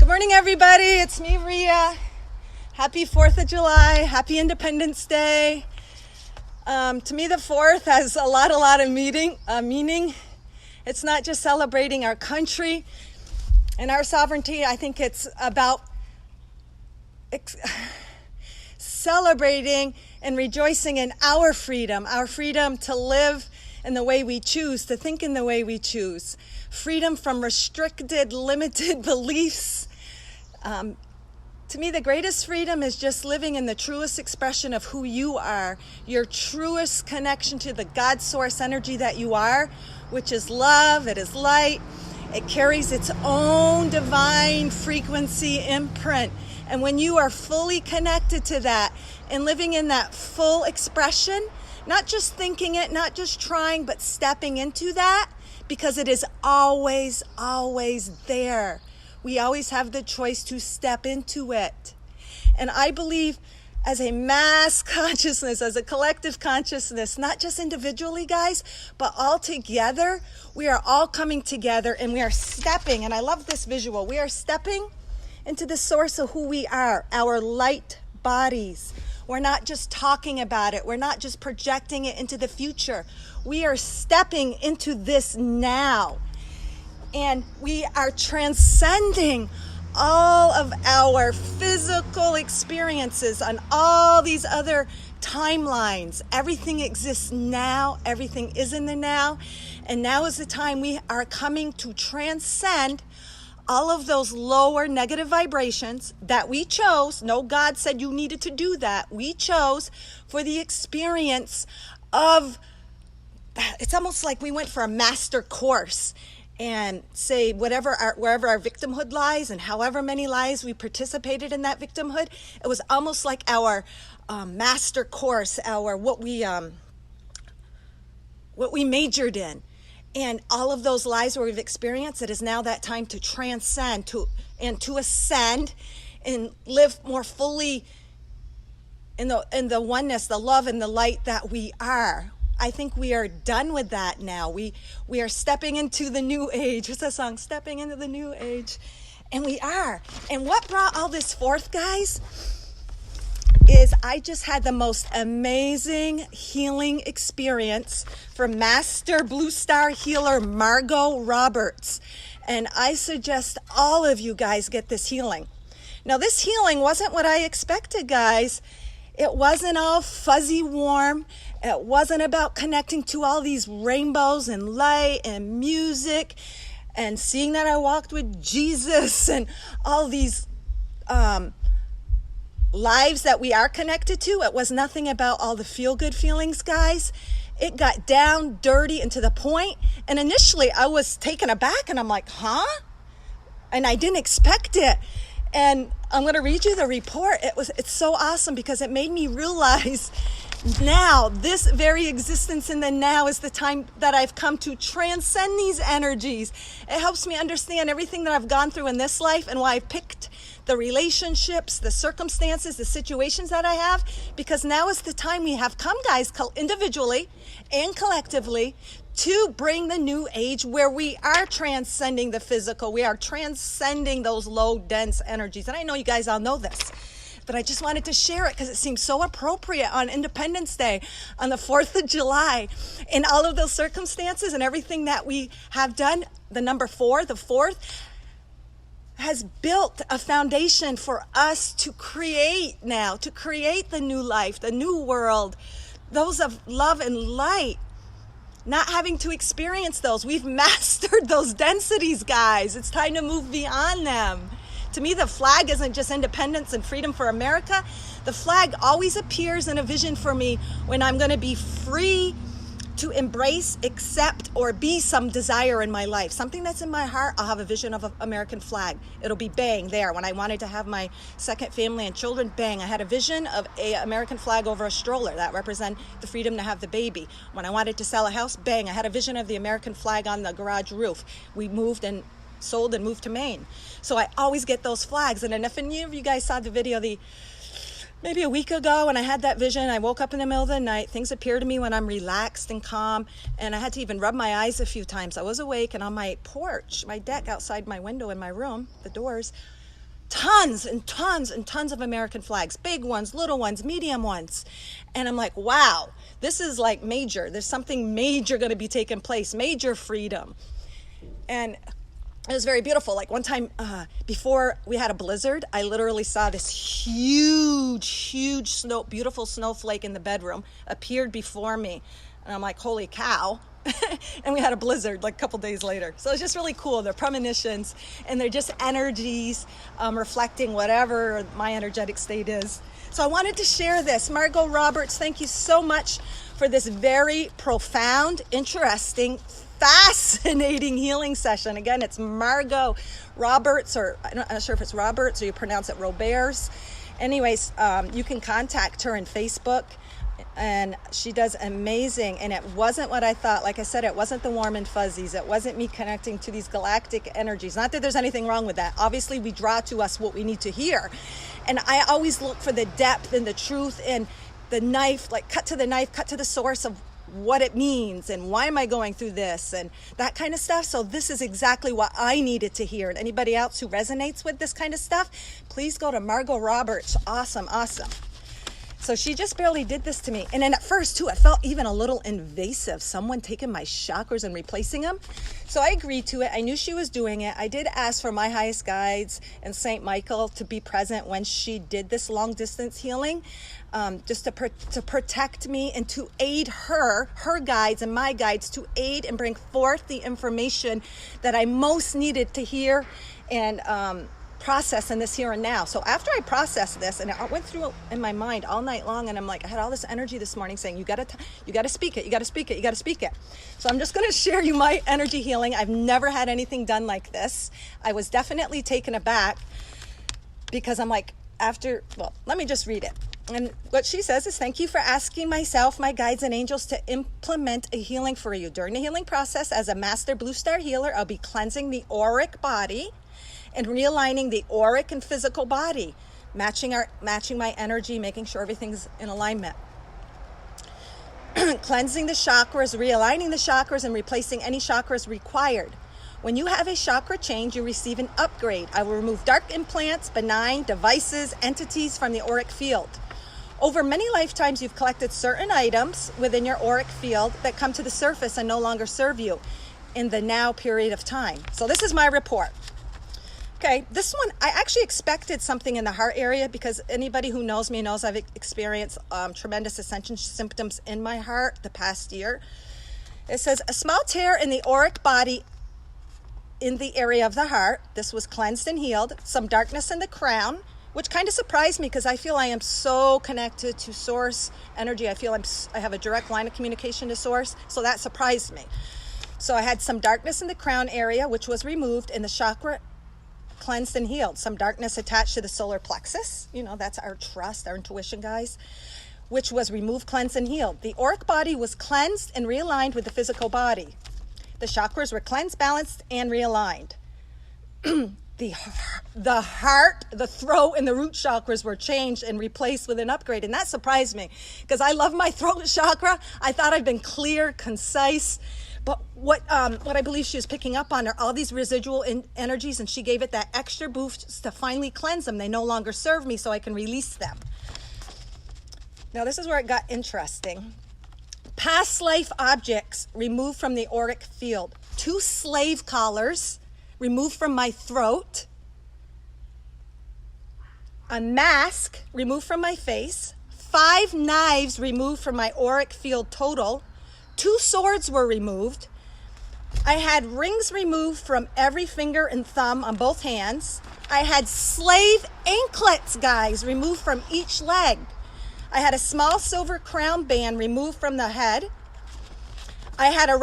Good morning, everybody. It's me, Ria. Happy 4th of July. Happy Independence Day. To me, the 4th has a lot of meaning. It's not just celebrating our country and our sovereignty. I think it's about celebrating and rejoicing in our freedom to live in the way we choose, to think in the way we choose, freedom from restricted, limited beliefs. To me, the greatest freedom is just living in the truest expression of who you are, your truest connection to the God source energy that you are, which is love, it is light, it carries its own divine frequency imprint. And when you are fully connected to that and living in that full expression, not just thinking it, not just trying, but stepping into that, because it is always there. We always have the choice to step into it. And I believe as a mass consciousness, as a collective consciousness, not just individually, guys, but all together, we are all coming together and we are stepping, and I love this visual, we are stepping into the source of who we are, our light bodies. We're not just talking about it. We're not just projecting it into the future. We are stepping into this now. And we are transcending all of our physical experiences on all these other timelines. Everything exists now. Everything is in the now. And now is the time we are coming to transcend all of those lower negative vibrations that we chose. No, God said you needed to do that. We chose for the experience of, it's almost like we went for a master course and say wherever our victimhood lies and however many lies we participated in that victimhood, it was almost like our master course, our what we majored in. And all of those lies where we've experienced, it is now that time to transcend, to ascend and live more fully in the oneness, the love and the light that we are. I think we are done with that now. We are stepping into the new age. What's that song? Stepping into the new age. And we are. And what brought all this forth, guys, is I just had the most amazing healing experience from Master Blue Star Healer Margot Roberts. And I suggest all of you guys get this healing. Now, this healing wasn't what I expected, guys. It wasn't all fuzzy warm. It wasn't about connecting to all these rainbows and light and music and seeing that I walked with Jesus and all these lives that we are connected to. It was nothing about all the feel-good feelings, guys. It got down, dirty, and to the point. And initially, I was taken aback, and I'm like, huh? And I didn't expect it. And I'm going to read you the report. It's so awesome because it made me realize now, this very existence in the now is the time that I've come to transcend these energies. It helps me understand everything that I've gone through in this life and why I picked the relationships, the circumstances, the situations that I have, because now is the time we have come, guys, individually and collectively, to bring the new age where we are transcending the physical. We are transcending those low, dense energies. And I know you guys all know this, but I just wanted to share it because it seems so appropriate on Independence Day, on the 4th of July, in all of those circumstances and everything that we have done. The number 4, the 4th, has built a foundation for us to create now, to create the new life, the new world, those of love and light, not having to experience those. We've mastered those densities, guys. It's time to move beyond them. To me, the flag isn't just independence and freedom for America. The flag always appears in a vision for me when I'm going to be free to embrace, accept, or be some desire in my life. Something that's in my heart, I'll have a vision of an American flag. It'll be bang there. When I wanted to have my second family and children, bang, I had a vision of an American flag over a stroller. That represent the freedom to have the baby. When I wanted to sell a house, bang, I had a vision of the American flag on the garage roof. We moved and sold and moved to Maine. So I always get those flags. And if any of you guys saw the video, maybe a week ago when I had that vision, I woke up in the middle of the night. Things appear to me when I'm relaxed and calm, and I had to even rub my eyes a few times. I was awake, and on my porch, my deck outside my window in my room, the doors, tons and tons and tons of American flags, big ones, little ones, medium ones. And I'm like, wow, this is like major. There's something major going to be taking place, major freedom. And it was very beautiful. Like one time before we had a blizzard, I literally saw this huge beautiful snowflake in the bedroom appeared before me. And I'm like, holy cow. And we had a blizzard like a couple days later. So it's just really cool. They're premonitions and they're just energies reflecting whatever my energetic state is. So I wanted to share this. Margot Roberts, thank you so much for this very profound, interesting, fascinating healing session. Again, it's Margot Roberts, or I'm not sure if it's Roberts or you pronounce it Roberts. Anyways, you can contact her on Facebook. And she does amazing. And it wasn't what I thought. Like I said, it wasn't the warm and fuzzies. It wasn't me connecting to these galactic energies. Not that there's anything wrong with that. Obviously, we draw to us what we need to hear. And I always look for the depth and the truth and the knife, like cut to the knife, cut to the source of what it means and why am I going through this and that kind of stuff. So this is exactly what I needed to hear. And anybody else who resonates with this kind of stuff, please go to Margot Roberts. Awesome. So she just barely did this to me. And then at first too, I felt even a little invasive, someone taking my chakras and replacing them. So I agreed to it. I knew she was doing it. I did ask for my highest guides and Saint Michael to be present when she did this long distance healing, just to protect me and to aid her guides and my guides to aid and bring forth the information that I most needed to hear and process in this here and now. So after I processed this and I went through it in my mind all night long, and I'm like, I had all this energy this morning saying, you got to speak it. So I'm just going to share you my energy healing. I've never had anything done like this. I was definitely taken aback because I'm like, let me just read it. And what she says is, thank you for asking myself, my guides and angels to implement a healing for you. During the healing process, as a master blue star healer, I'll be cleansing the auric body and realigning the auric and physical body, matching my energy, making sure everything's in alignment. Cleansing the chakras, realigning the chakras, and replacing any chakras required. When you have a chakra change, you receive an upgrade. I will remove dark implants, benign devices, entities from the auric field. Over many lifetimes, you've collected certain items within your auric field that come to the surface and no longer serve you in the now period of time. So this is my report. Okay, this one, I actually expected something in the heart area because anybody who knows me knows I've experienced tremendous ascension symptoms in my heart the past year. It says, a small tear in the auric body in the area of the heart. This was cleansed and healed. Some darkness in the crown, which kind of surprised me because I feel I am so connected to source energy. I feel I have a direct line of communication to source, so that surprised me. So I had some darkness in the crown area, which was removed, and the chakra cleansed and healed. Some darkness attached to the solar plexus, that's our trust, our intuition, guys, which was removed, cleansed, and healed. The auric body was cleansed and realigned with the physical body. The chakras were cleansed, balanced, and realigned. The heart, the throat, and the root chakras were changed and replaced with an upgrade. And that surprised me because I love my throat chakra. I thought I'd been clear, concise. But what I believe she was picking up on are all these residual energies, and she gave it that extra boost to finally cleanse them. They no longer serve me, so I can release them. Now, this is where it got interesting. Past life objects removed from the auric field. 2 slave collars removed from my throat. A mask removed from my face. 5 knives removed from my auric field total. 2 swords were removed. I had rings removed from every finger and thumb on both hands. I had slave anklets, guys, removed from each leg. I had a small silver crown band removed from the head. I had a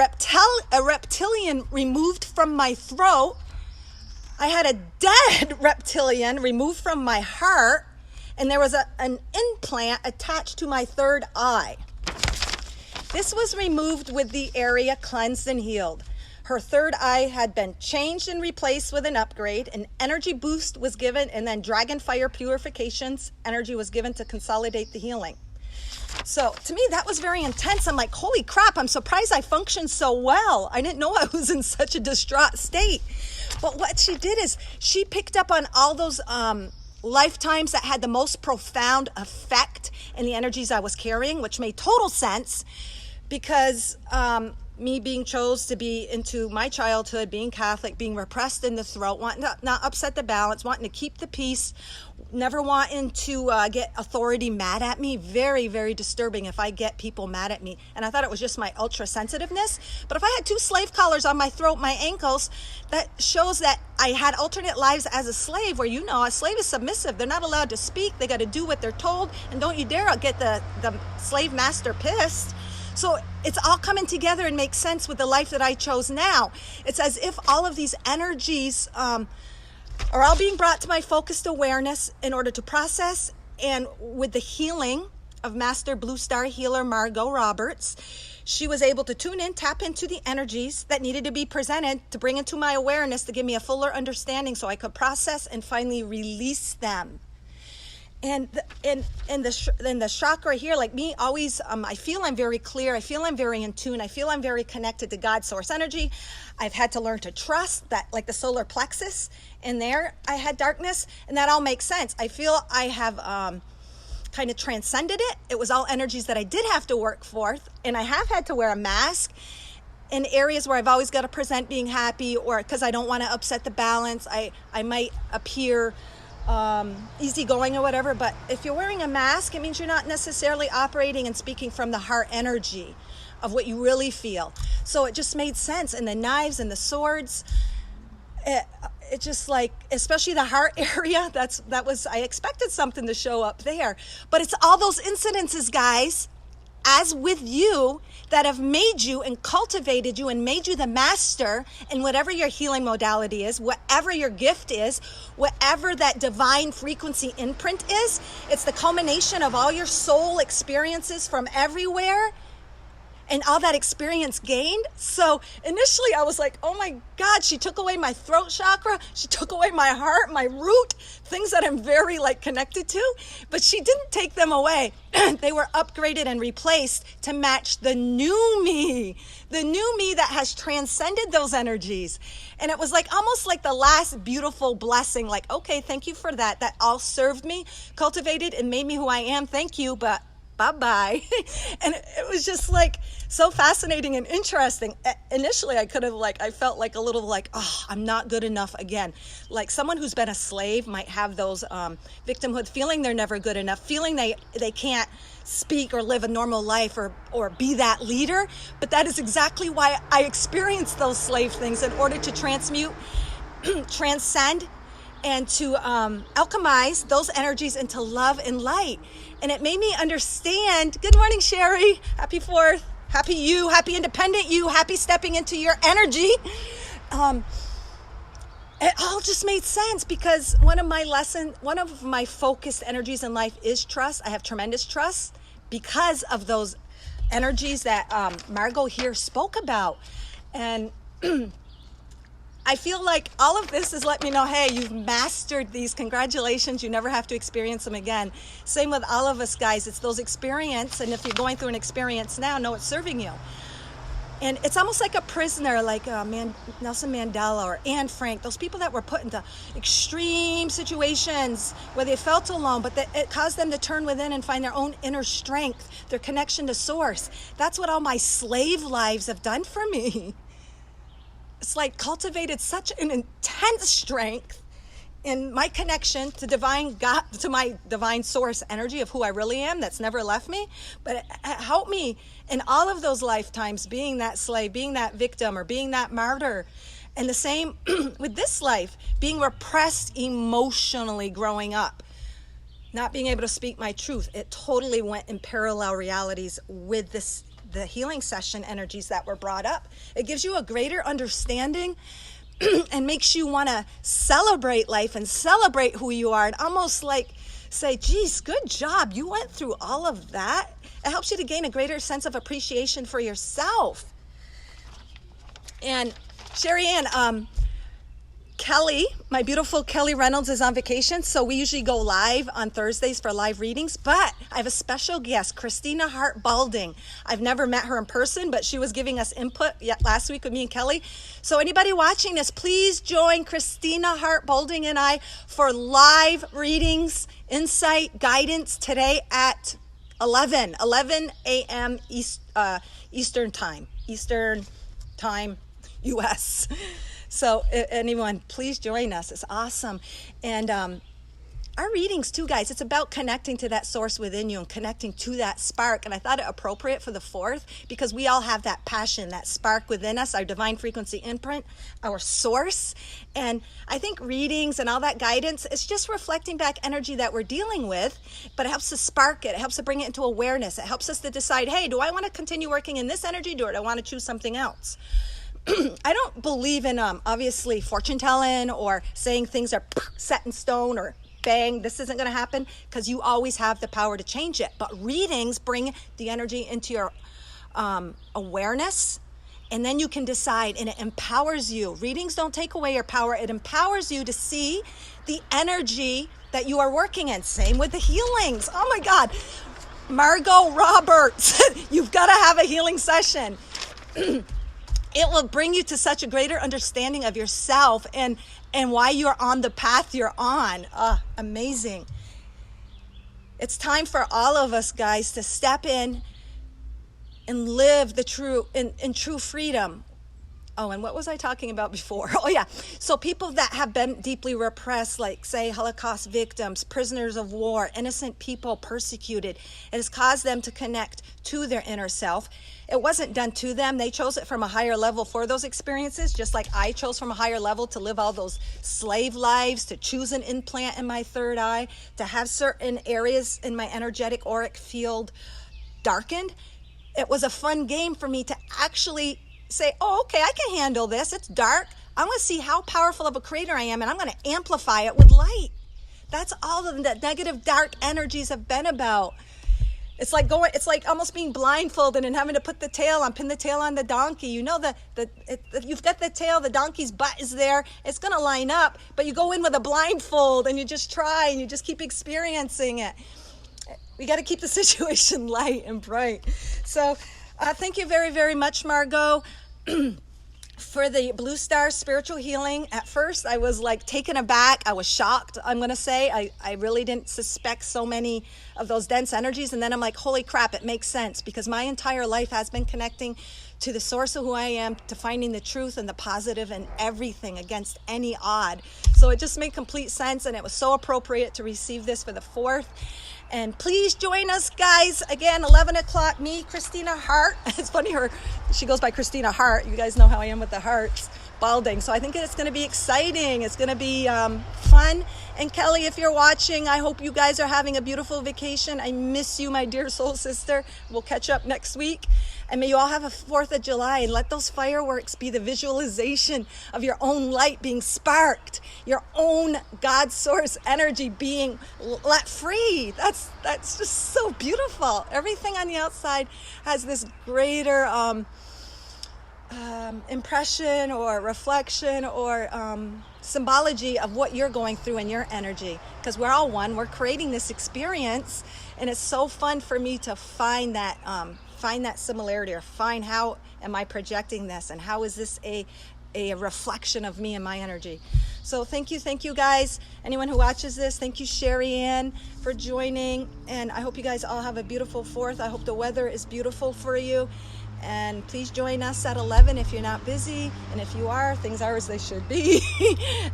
reptilian removed from my throat. I had a dead reptilian removed from my heart. And there was an implant attached to my third eye. This was removed with the area cleansed and healed. Her third eye had been changed and replaced with an upgrade. An energy boost was given, and then dragon fire purifications energy was given to consolidate the healing. So to me, that was very intense. I'm like, holy crap, I'm surprised I functioned so well. I didn't know I was in such a distraught state. But what she did is she picked up on all those lifetimes that had the most profound effect in the energies I was carrying, which made total sense because me being chose to be into my childhood, being Catholic, being repressed in the throat, wanting to not upset the balance, wanting to keep the peace, never wanting to get authority mad at me. Very, very disturbing if I get people mad at me. And I thought it was just my ultra sensitiveness. But if I had 2 slave collars on my throat, my ankles, that shows that I had alternate lives as a slave where, you know, a slave is submissive. They're not allowed to speak. They got to do what they're told. And don't you dare get the slave master pissed. So it's all coming together and makes sense with the life that I chose now. It's as if all of these energies are all being brought to my focused awareness in order to process. And with the healing of Master Blue Star Healer Margot Roberts, she was able to tune in, tap into the energies that needed to be presented to bring into my awareness to give me a fuller understanding so I could process and finally release them. And the chakra here, like me, always, I feel I'm very clear. I feel I'm very in tune. I feel I'm very connected to God's source energy. I've had to learn to trust that, like the solar plexus in there, I had darkness, and that all makes sense. I feel I have kind of transcended it. It was all energies that I did have to work forth, and I have had to wear a mask in areas where I've always got to present being happy, or because I don't want to upset the balance. I might appear easygoing or whatever, but if you're wearing a mask, it means you're not necessarily operating and speaking from the heart energy of what you really feel. So it just made sense. And the knives and the swords, it just like, especially the heart area, I expected something to show up there. But it's all those incidences, guys, as with you, that have made you and cultivated you and made you the master in whatever your healing modality is, whatever your gift is, whatever that divine frequency imprint is. It's the culmination of all your soul experiences from everywhere and all that experience gained. So initially I was like, oh my God, she took away my throat chakra. She took away my heart, my root, things that I'm very connected to, but she didn't take them away. They were upgraded and replaced to match the new me that has transcended those energies. And it was almost like the last beautiful blessing, okay, thank you for that. That all served me, cultivated and made me who I am. Thank you, but bye-bye. And it was just so fascinating and interesting. Initially, I could have I felt a little oh, I'm not good enough again. Like someone who's been a slave might have those victimhood, feeling they're never good enough, feeling they can't speak or live a normal life or be that leader. But that is exactly why I experienced those slave things, in order to transmute, transcend, and to alchemize those energies into love and light. And it made me understand. Good morning, Sherry. Happy 4th. Happy you. Happy independent you. Happy stepping into your energy. It all just made sense, because one of my focused energies in life is trust. I have tremendous trust because of those energies that Margot here spoke about. And I feel like all of this has let me know, hey, you've mastered these. Congratulations. You never have to experience them again. Same with all of us, guys. It's those experiences. And if you're going through an experience now, know it's serving you. And it's almost like a prisoner, like Nelson Mandela or Anne Frank, those people that were put into extreme situations where they felt alone, but it caused them to turn within and find their own inner strength, their connection to source. That's what all my slave lives have done for me. It's cultivated such an intense strength in my connection to divine God, to my divine source energy of who I really am, that's never left me. But it helped me in all of those lifetimes, being that slave, being that victim, or being that martyr. And the same with this life, being repressed emotionally growing up, not being able to speak my truth. It totally went in parallel realities with the healing session energies that were brought up. It gives you a greater understanding and makes you want to celebrate life and celebrate who you are, and almost say, geez, good job. You went through all of that. It helps you to gain a greater sense of appreciation for yourself. And Sherry Ann, Kelly, my beautiful Kelly Reynolds, is on vacation, so we usually go live on Thursdays for live readings, but I have a special guest, Christina Hart Balding. I've never met her in person, but she was giving us input last week with me and Kelly. So anybody watching this, please join Christina Hart Balding and I for live readings, insight, guidance today at 11 a.m. Eastern time, U.S. So anyone, please join us. It's awesome. And our readings too, guys, it's about connecting to that source within you and connecting to that spark. And I thought it appropriate for the 4th because we all have that passion, that spark within us, our divine frequency imprint, our source. And I think readings and all that guidance, it's just reflecting back energy that we're dealing with, but it helps to spark it. It helps to bring it into awareness. It helps us to decide, hey, do I want to continue working in this energy, or do I want to choose something else? I don't believe in obviously fortune telling or saying things are set in stone or bang, this isn't going to happen, because you always have the power to change it. But readings bring the energy into your awareness, and then you can decide, and it empowers you. Readings don't take away your power. It empowers you to see the energy that you are working in. Same with the healings. Oh my God. Margot Roberts, you've got to have a healing session. It will bring you to such a greater understanding of yourself and why you're on the path you're on. Amazing. It's time for all of us, guys, to step in and live the true in true freedom. Oh, and what was I talking about before? Oh, yeah. So people that have been deeply repressed, like, say, Holocaust victims, prisoners of war, innocent people persecuted, it has caused them to connect to their inner self. It wasn't done to them. They chose it from a higher level for those experiences, just like I chose from a higher level to live all those slave lives, to choose an implant in my third eye, to have certain areas in my energetic auric field darkened. It was a fun game for me to actually say, oh, okay, I can handle this. It's dark. I'm going to see how powerful of a creator I am, and I'm going to amplify it with light. That's all of the negative, dark energies have been about. It's like almost being blindfolded and having to put the tail on, pin the tail on the donkey. You know you've got the tail, the donkey's butt is there. It's going to line up, but you go in with a blindfold and you just try and you just keep experiencing it. We got to keep the situation light and bright. So thank you very, very much, Margot. For the Blue Star spiritual healing. At first I was like taken aback. I was shocked, I'm going to say. I really didn't suspect so many of those dense energies. And then I'm like, holy crap, it makes sense, because my entire life has been connecting to the source of who I am, to finding the truth and the positive in everything against any odd. So it just made complete sense, and it was so appropriate to receive this for the 4th. And please join us, guys. Again, 11 o'clock, me, Christina Hart. It's funny, she goes by Christina Hart. You guys know how I am with the hearts. Balding. So I think it's going to be exciting. It's going to be fun. And Kelly, if you're watching, I hope you guys are having a beautiful vacation. I miss you, my dear soul sister. We'll catch up next week. And may you all have a 4th of July, and let those fireworks be the visualization of your own light being sparked, your own God source energy being let free. That's just so beautiful. Everything on the outside has this greater impression or reflection or symbology of what you're going through in your energy, because we're all one. We're creating this experience, and it's so fun for me to find that similarity, or find how am I projecting this, and how is this a reflection of me and my energy. So thank you guys. Anyone who watches this, thank you, Sherry Ann, for joining, and I hope you guys all have a beautiful 4th. I hope the weather is beautiful for you. And please join us at 11 if you're not busy. And if you are, things are as they should be.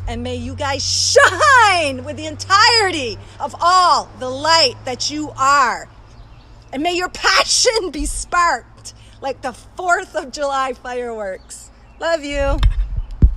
And may you guys shine with the entirety of all the light that you are. And may your passion be sparked like the 4th of July fireworks. Love you.